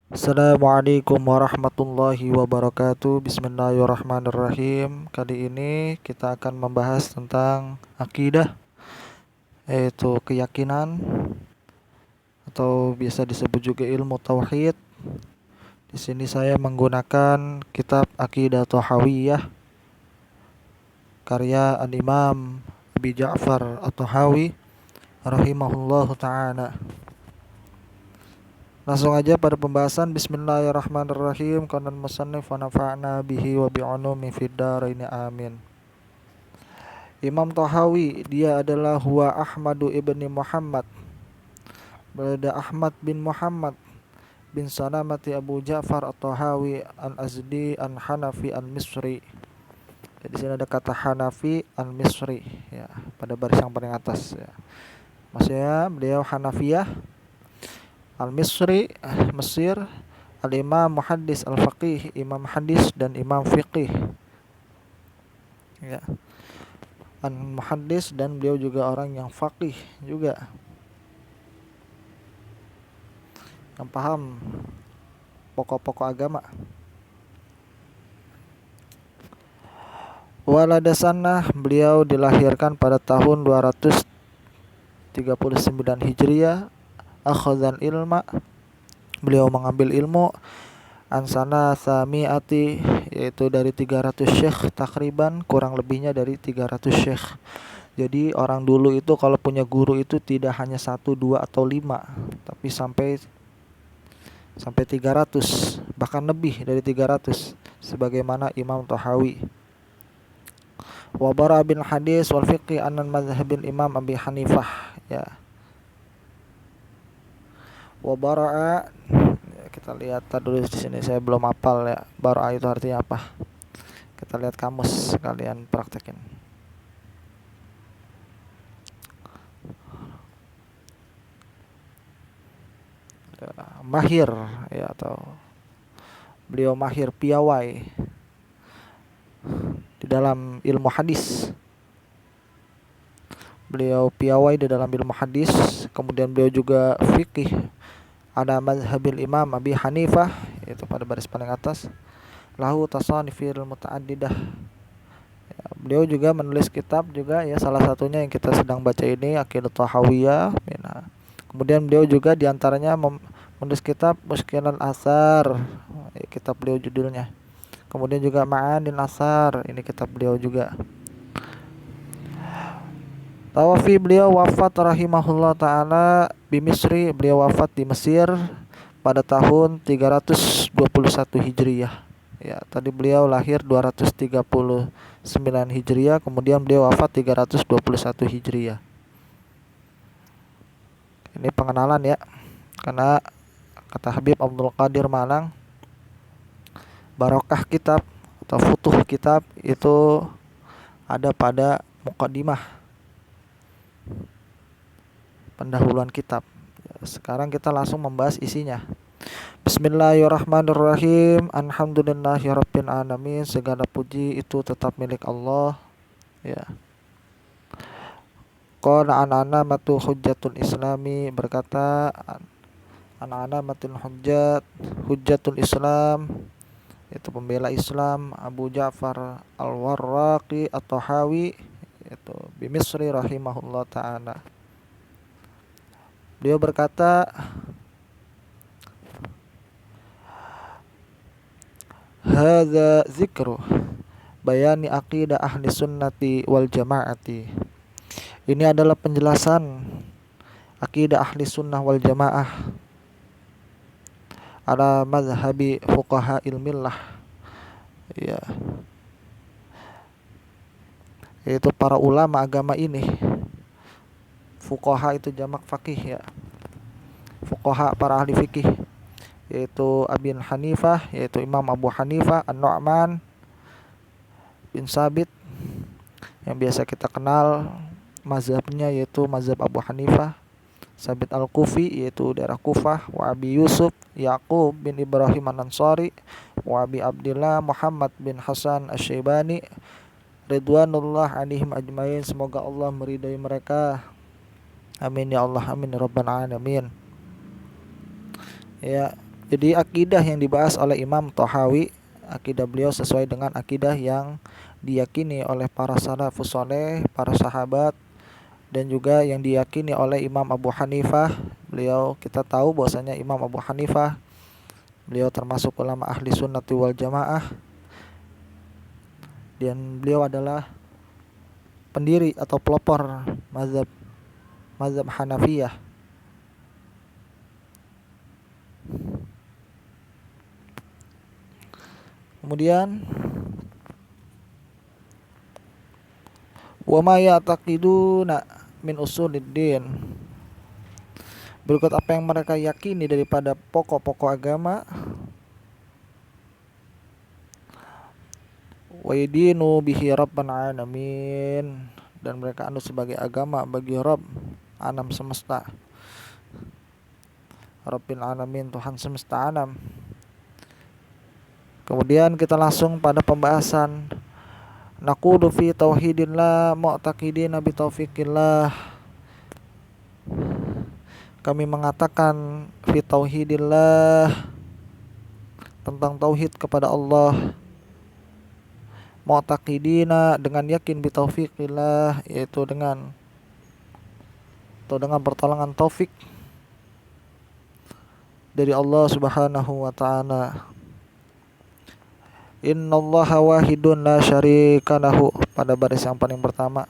Assalamualaikum warahmatullahi wabarakatuh. Bismillahirrahmanirrahim. Kali ini kita akan membahas tentang akidah, yaitu keyakinan atau biasa disebut juga ilmu tauhid. Di sini saya menggunakan kitab Aqidah Thahawiyah karya Al-Imam Abi Ja'far At-Tahawi rahimahullahu taala. Langsung aja pada pembahasan. Bismillahirrahmanirrahim. Qalan musannif wa nafa'na bihi wa bi'ulumi fid dharain amin. Imam Tahawi, dia adalah huwa Ahmadu ibni Muhammad, berada Ahmad bin Muhammad bin Salamati Abu Ja'far At-Tahawi Al-Azdi Al-Hanafi Al-Misri. Jadi di sini ada kata Hanafi Al-Misri ya, pada baris yang paling atas ya. Maksudnya beliau Hanafiyah Al-Misri, Mesir, Al-Imam Muhaddis Al-Faqih, Imam Hadis dan Imam Fiqih ya. Al-Muhaddis dan beliau juga orang yang faqih juga, yang paham pokok-pokok agama. Waladasanah, beliau dilahirkan pada tahun 239 Hijriah. Akhadzal ilma, beliau mengambil ilmu ansana samiati, yaitu dari 300 syekh takriban, kurang lebihnya dari 300 syekh. Jadi orang dulu itu kalau punya guru itu tidak hanya 1, 2 atau 5, tapi sampai 300, bahkan lebih dari 300, sebagaimana Imam Tahawi. Wa bara bil hadis wal fiqh anan mazhabil Imam Abi Hanifah ya. Wa bara'a, kita lihat dulu di sini, saya belum hafal ya. Bara'a itu artinya apa? Kita lihat kamus, kalian praktekin. Mahir ya, atau beliau mahir, piawai di dalam ilmu hadis. Beliau piawai di dalam ilmu hadis, kemudian beliau juga fikih. Ada mazhabil Imam Abi Hanifah, itu pada baris paling atas. Lahu tasanifil muta'addidah ya, beliau juga menulis kitab juga ya, salah satunya yang kita sedang baca ini Aqidah Thahawiyah. Kemudian beliau juga diantaranya menulis kitab Mushkilal Asar, kitab beliau judulnya. Kemudian juga Ma'anil Asar, ini kitab beliau juga. Tawafi, beliau wafat rahimahullah ta'ala di Misri, beliau wafat di Mesir pada tahun 321 Hijriah ya. Tadi beliau lahir 239 Hijriah, kemudian beliau wafat 321 Hijriah. Ini pengenalan ya, karena kata Habib Abdul Qadir Malang, barokah kitab atau futuh kitab itu ada pada muqaddimah, pendahuluan kitab. Sekarang kita langsung membahas isinya. Bismillahirrahmanirrahim. Alhamdulillahirabbil alamin. Segala puji itu tetap milik Allah ya. Qala ana matu hujjatul islami, berkata ana matul hujjatul Islam, itu pembela Islam, Abu Ja'far Al-Warraqi At-Tahawi, itu di Misri rahimahullah ta'ala. Beliau berkata, hadza zikru bayani aqidah ahli sunnati wal jamaati. Ini adalah penjelasan akidah ahli sunnah wal jamaah ala mazhabi fuqaha ilmillah ya, yaitu para ulama agama ini. Fuqaha itu jamak faqih ya, fuqaha para ahli fikih, yaitu Abi Hanifah, yaitu Imam Abu Hanifah An-Nu'man bin Sabit, yang biasa kita kenal mazhabnya yaitu mazhab Abu Hanifah. Sabit Al-Kufi, yaitu daerah Kufah. Wa Abi Yusuf Yaqub bin Ibrahim An-Ansari, wa Abi Abdillah Muhammad bin Hasan Asy-Syaibani ridwanullah alaihim ajmain. Semoga Allah meridai mereka, amin ya Allah, amin ya rabbal alamin ya. Jadi akidah yang dibahas oleh Imam Thahawi, akidah beliau sesuai dengan akidah yang diyakini oleh para salafus saleh, para sahabat, dan juga yang diyakini oleh Imam Abu Hanifah. Beliau, kita tahu bahwasanya Imam Abu Hanifah, beliau termasuk ulama ahli sunnati wal jamaah, dan beliau adalah pendiri atau pelopor mazhab mazhab Hanafiyah. Kemudian wa ma ya'taqiduna min usuliddin, berikut apa yang mereka yakini daripada pokok-pokok agama. Wa yadinu bihi rabban alamin, dan mereka anut sebagai agama bagi Rabb alam semesta, Rabbil alamin, Tuhan semesta alam. Kemudian kita langsung pada pembahasan. Naqulu fi tauhidillah mu'taqidina bi taufiqillah. Kami mengatakan fi tauhidillah, tentang tauhid kepada Allah, mu'taqidina, dengan yakin bi taufiqillah, yaitu dengan pertolongan taufik dari Allah Subhanahu wa taala. Innallaha wahidun la syarika lahu, pada baris yang paling pertama,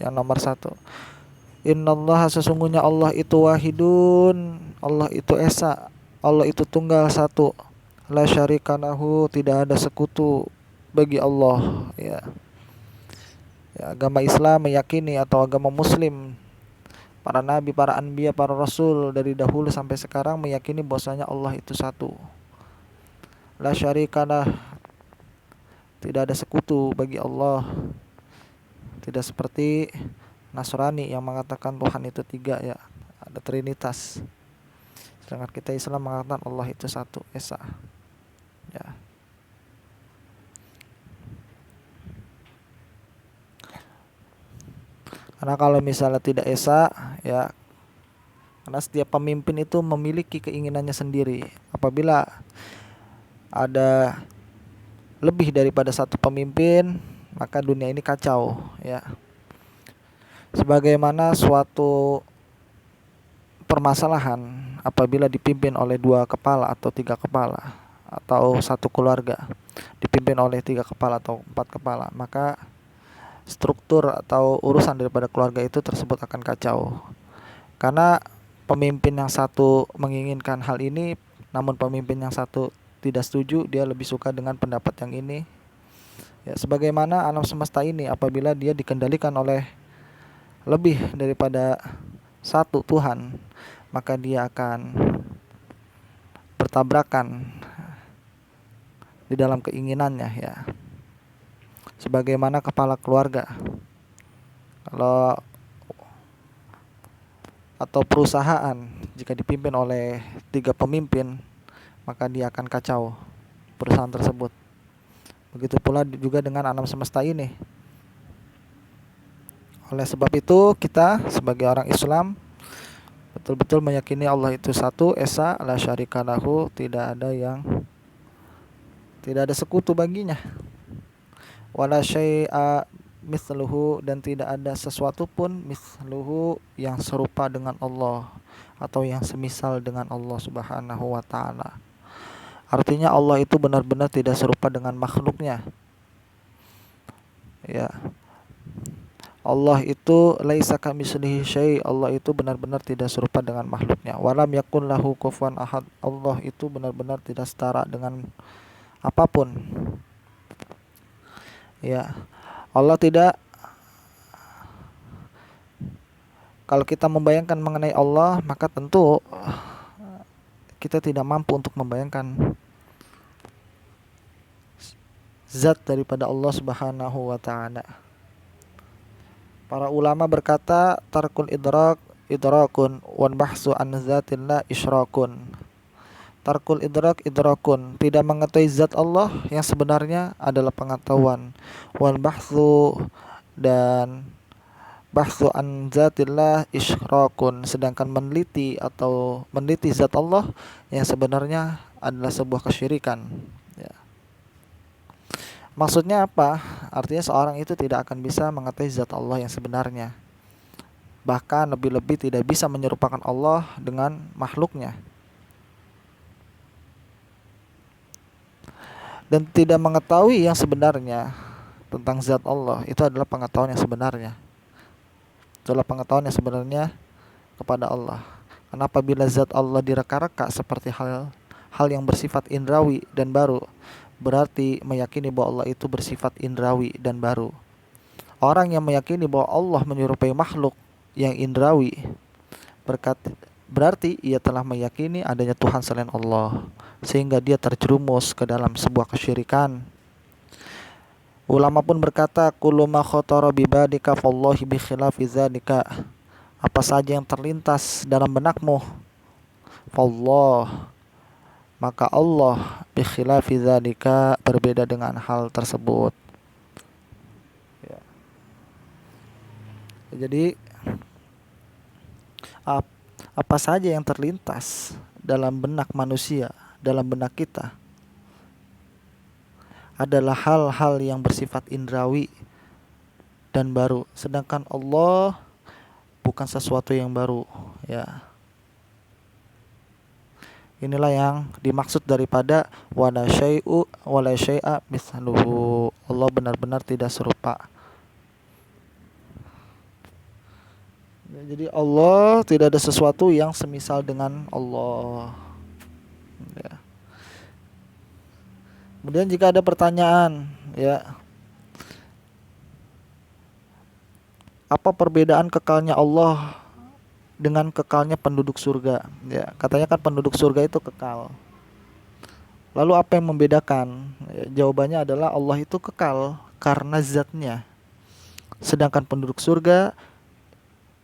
yang nomor 1. Innallaha, sesungguhnya Allah itu wahidun, Allah itu esa, Allah itu tunggal satu. La syarika lahu, tidak ada sekutu bagi Allah, ya. Agama Islam meyakini, atau agama Muslim, para nabi, para anbiya, para rasul dari dahulu sampai sekarang meyakini bahwasanya Allah itu satu. La syarikalah, tidak ada sekutu bagi Allah. Tidak seperti Nasrani yang mengatakan Tuhan itu 3, ya, ada trinitas. Sedangkan kita Islam mengatakan Allah itu satu, esa, ya. Karena kalau misalnya tidak esa, ya, karena setiap pemimpin itu memiliki keinginannya sendiri. Apabila ada lebih daripada satu pemimpin, maka dunia ini kacau, ya. Sebagaimana suatu permasalahan apabila dipimpin oleh 2 kepala atau 3 kepala, atau satu keluarga dipimpin oleh 3 kepala atau 4 kepala, maka struktur atau urusan daripada keluarga itu tersebut akan kacau. Karena pemimpin yang satu menginginkan hal ini, namun pemimpin yang satu tidak setuju, dia lebih suka dengan pendapat yang ini. Ya, sebagaimana alam semesta ini apabila dia dikendalikan oleh lebih daripada satu Tuhan, maka dia akan bertabrakan di dalam keinginannya, ya. Sebagaimana kepala keluarga, kalau atau perusahaan jika dipimpin oleh 3 pemimpin, maka dia akan kacau perusahaan tersebut. Begitu pula juga dengan alam semesta ini. Oleh sebab itu, kita sebagai orang Islam betul-betul meyakini Allah itu satu, esa, la syarika lahu, tidak ada sekutu baginya. Wala syai'a mithluhu, dan tidak ada sesuatu pun mithluhu, yang serupa dengan Allah atau yang semisal dengan Allah Subhanahu wa taala. Artinya Allah itu benar-benar tidak serupa dengan makhluknya, ya. Allah itu laisa kamitslihi syai', Allah itu benar-benar tidak serupa dengan makhluknya. Walam yakun lahu kufuwan ahad, Allah itu benar-benar tidak setara dengan apapun, ya. Allah tidak, kalau kita membayangkan mengenai Allah, maka tentu kita tidak mampu untuk membayangkan zat daripada Allah Subhanahu wa taala. Para ulama berkata, tarkul idrakun wan bahsu an zatillah isyrakun. Tarkul idrakun, tidak mengetahui zat Allah yang sebenarnya adalah pengetahuan. Wal bahsu, dan Bahthu an zatillah isyrakun, sedangkan meneliti zat Allah yang sebenarnya adalah sebuah kesyirikan. Ya. Maksudnya apa? Artinya seorang itu tidak akan bisa mengetahui zat Allah yang sebenarnya. Bahkan lebih-lebih tidak bisa menyerupakan Allah dengan makhluknya. Dan tidak mengetahui yang sebenarnya tentang zat Allah, itu adalah pengetahuan yang sebenarnya. Itulah pengetahuan yang sebenarnya kepada Allah. Kenapa bila zat Allah direka-reka seperti hal yang bersifat indrawi dan baru, berarti meyakini bahwa Allah itu bersifat indrawi dan baru. Orang yang meyakini bahwa Allah menyerupai makhluk yang indrawi, berarti ia telah meyakini adanya Tuhan selain Allah, sehingga dia terjerumus ke dalam sebuah kesyirikan. Ulama pun berkata, kullu ma khatara bi badika fallahi bi khilafi dzalika. Apa saja yang terlintas dalam benakmu, fallah, maka Allah bi khilafi dzalika, berbeda dengan hal tersebut. Ya. Jadi apa saja yang terlintas dalam benak manusia, dalam benak kita, adalah hal-hal yang bersifat indrawi dan baru, sedangkan Allah bukan sesuatu yang baru. Ya, inilah yang dimaksud daripada wala syai'a misluhu. Allah benar-benar tidak serupa. Jadi Allah tidak ada sesuatu yang semisal dengan Allah. Ya. Kemudian jika ada pertanyaan, ya, apa perbedaan kekalnya Allah dengan kekalnya penduduk surga? Ya, katanya kan penduduk surga itu kekal. Lalu apa yang membedakan? Ya, jawabannya adalah Allah itu kekal karena zatnya. Sedangkan penduduk surga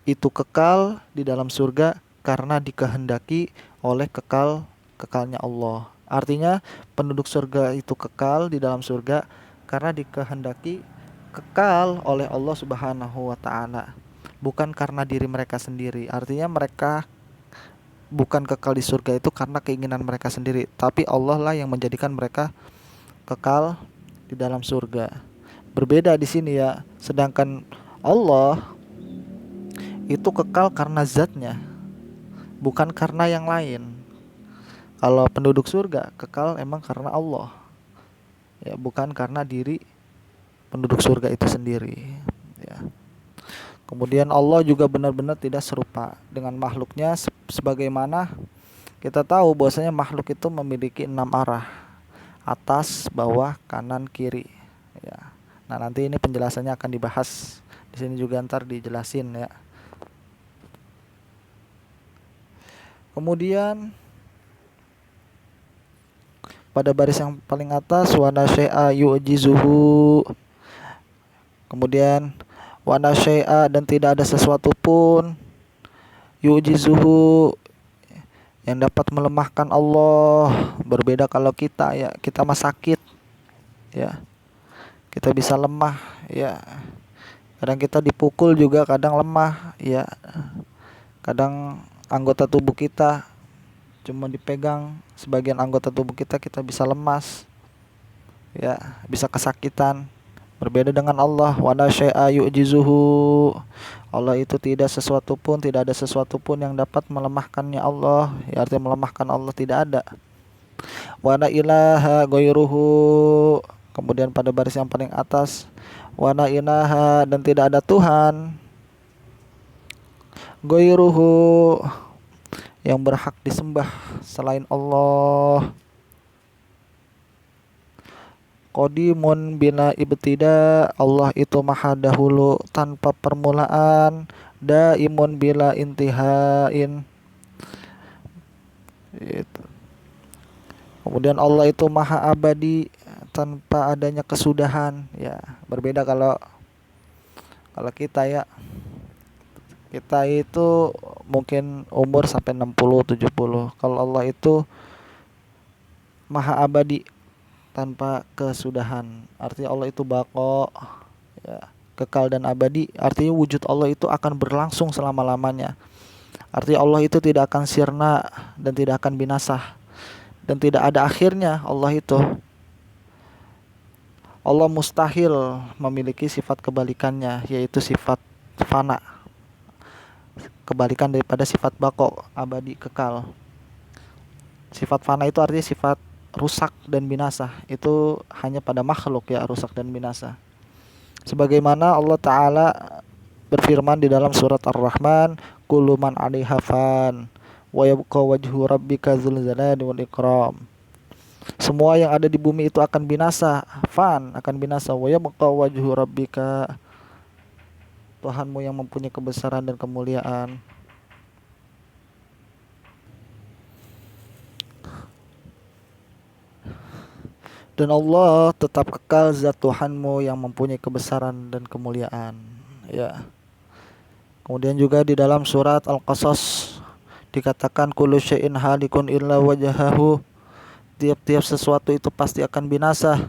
itu kekal di dalam surga karena dikehendaki oleh kekalnya Allah. Artinya penduduk surga itu kekal di dalam surga karena dikehendaki kekal oleh Allah Subhanahu wa taala, bukan karena diri mereka sendiri. Artinya mereka bukan kekal di surga itu karena keinginan mereka sendiri, tapi Allah lah yang menjadikan mereka kekal di dalam surga. Berbeda di sini ya. Sedangkan Allah itu kekal karena zatnya, bukan karena yang lain. Kalau penduduk surga kekal emang karena Allah, ya, bukan karena diri penduduk surga itu sendiri. Ya. Kemudian Allah juga benar-benar tidak serupa dengan makhluknya, sebagaimana kita tahu bahwasanya makhluk itu memiliki 6 arah, atas, bawah, kanan, kiri. Ya. Nah, nanti ini penjelasannya akan dibahas di sini juga, ntar dijelasin ya. Kemudian pada baris yang paling atas, wa nasyai'a yu'jizuhu. Kemudian wa nasyai'a, dan tidak ada sesuatu pun, yu'jizuhu, yang dapat melemahkan Allah. Berbeda kalau kita, ya, kita mah sakit, ya, kita bisa lemah, ya. Kadang kita dipukul juga kadang lemah, ya. Kadang anggota tubuh kita cuma dipegang sebagian anggota tubuh kita bisa lemas, ya, bisa kesakitan. Berbeda dengan Allah, wa la syai'a yu'jizuhu. Allah itu tidak ada sesuatu pun yang dapat melemahkannya Allah. Ya, artinya melemahkan Allah tidak ada. Wa la ilaha ghairuhu. Kemudian pada baris yang paling atas, wa la ilaha, dan tidak ada Tuhan ghairuhu, yang berhak disembah selain Allah. Qadimun bila ibtida, Allah itu maha dahulu tanpa permulaan. Daimun bila intihain. Itu. Kemudian Allah itu maha abadi tanpa adanya kesudahan. Ya, berbeda kalau kita, ya. Kita itu mungkin umur sampai 60, 70. Kalau Allah itu maha abadi tanpa kesudahan. Artinya Allah itu baqo, ya, kekal dan abadi, artinya wujud Allah itu akan berlangsung selama-lamanya. Artinya Allah itu tidak akan sirna dan tidak akan binasa dan tidak ada akhirnya Allah itu. Allah mustahil memiliki sifat kebalikannya, yaitu sifat fana, kebalikan daripada sifat bako, abadi, kekal. Sifat fana itu artinya sifat rusak dan binasa. Itu hanya pada makhluk ya, rusak dan binasa. Sebagaimana Allah Ta'ala berfirman di dalam surat Ar-Rahman, kullu man 'alaiha fan wa yabqa wajhu rabbika dzul jalali wal ikram. Semua yang ada di bumi itu akan binasa, fan, akan binasa. Wa yabqa wajhu rabbika, Tuhanmu yang mempunyai kebesaran dan kemuliaan. Dan Allah tetap kekal, zat Tuhanmu yang mempunyai kebesaran dan kemuliaan. Ya. Kemudian juga di dalam surat Al-Qasas dikatakan kullu syai'in halikun illa wajhahu. Tiap-tiap sesuatu itu pasti akan binasa.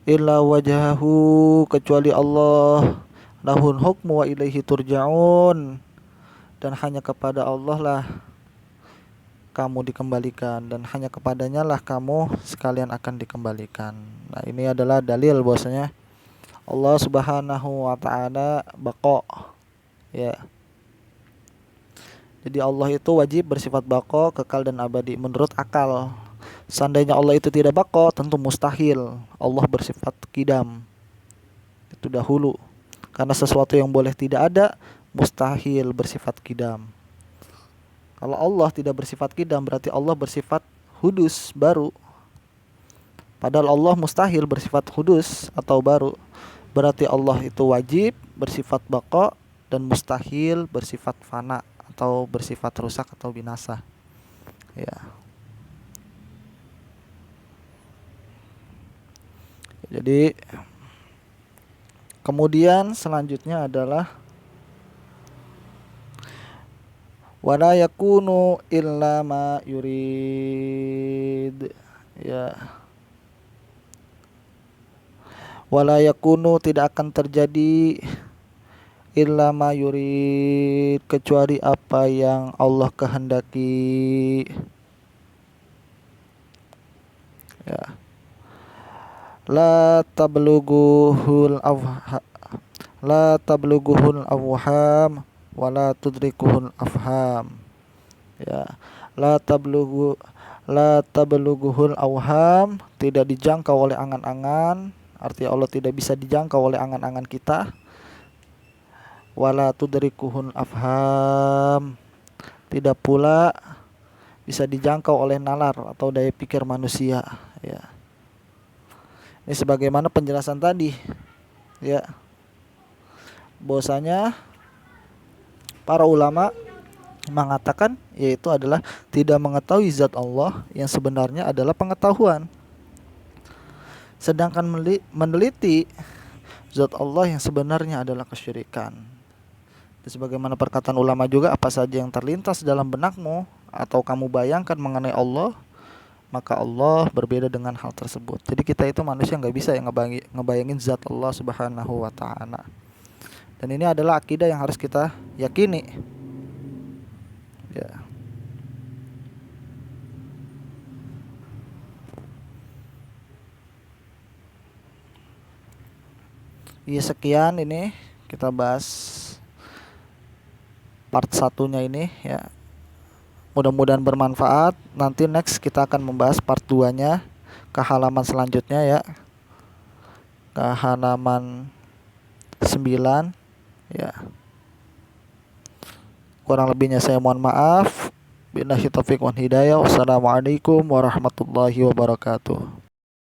Illa wajhahu, kecuali Allah. Lahul hukmu wa ilaihi turja'un. Dan hanya kepada Allah lah kamu dikembalikan, dan hanya kepadanya lah kamu sekalian akan dikembalikan. Nah, ini adalah dalil bahwasanya Allah Subhanahu wa taala baqa. Ya. Jadi Allah itu wajib bersifat baqa, kekal dan abadi menurut akal. Seandainya Allah itu tidak baqa, tentu mustahil Allah bersifat qidam. Itu dahulu. Karena sesuatu yang boleh tidak ada, mustahil bersifat qidam. Kalau Allah tidak bersifat qidam, berarti Allah bersifat hudus, baru. Padahal Allah mustahil bersifat hudus atau baru. Berarti Allah itu wajib bersifat baqa dan mustahil bersifat fana atau bersifat rusak atau binasa. Ya. Jadi kemudian selanjutnya adalah wala yakunu illa ma yurid. Ya. Wala yakunu, tidak akan terjadi illa ma yurid, kecuali apa yang Allah kehendaki. Ya. La tablughuhul awham wala tudrikuhul afham. Ya, la tablughuhul awham, tidak dijangkau oleh angan-angan, artinya Allah tidak bisa dijangkau oleh angan-angan kita. Wala tudrikuhul afham, tidak pula bisa dijangkau oleh nalar atau daya pikir manusia. Ya. Ini sebagaimana penjelasan tadi, ya, bahwasanya para ulama mengatakan yaitu adalah tidak mengetahui zat Allah yang sebenarnya adalah pengetahuan. Sedangkan meneliti zat Allah yang sebenarnya adalah kesyirikan. Dan sebagaimana perkataan ulama juga, apa saja yang terlintas dalam benakmu atau kamu bayangkan mengenai Allah, maka Allah berbeda dengan hal tersebut. Jadi kita itu manusia nggak bisa yang ngebayangin zat Allah Subhanahu wa ta'ala. Dan ini adalah akidah yang harus kita yakini. Ya. Ya, sekian ini kita bahas part 1-nya ini ya. Mudah-mudahan bermanfaat. Nanti next kita akan membahas part 2-nya ke halaman selanjutnya ya. Ke halaman 9 ya. Kurang lebihnya saya mohon maaf. Billahi taufiq wal hidayah. Wassalamualaikum warahmatullahi wabarakatuh.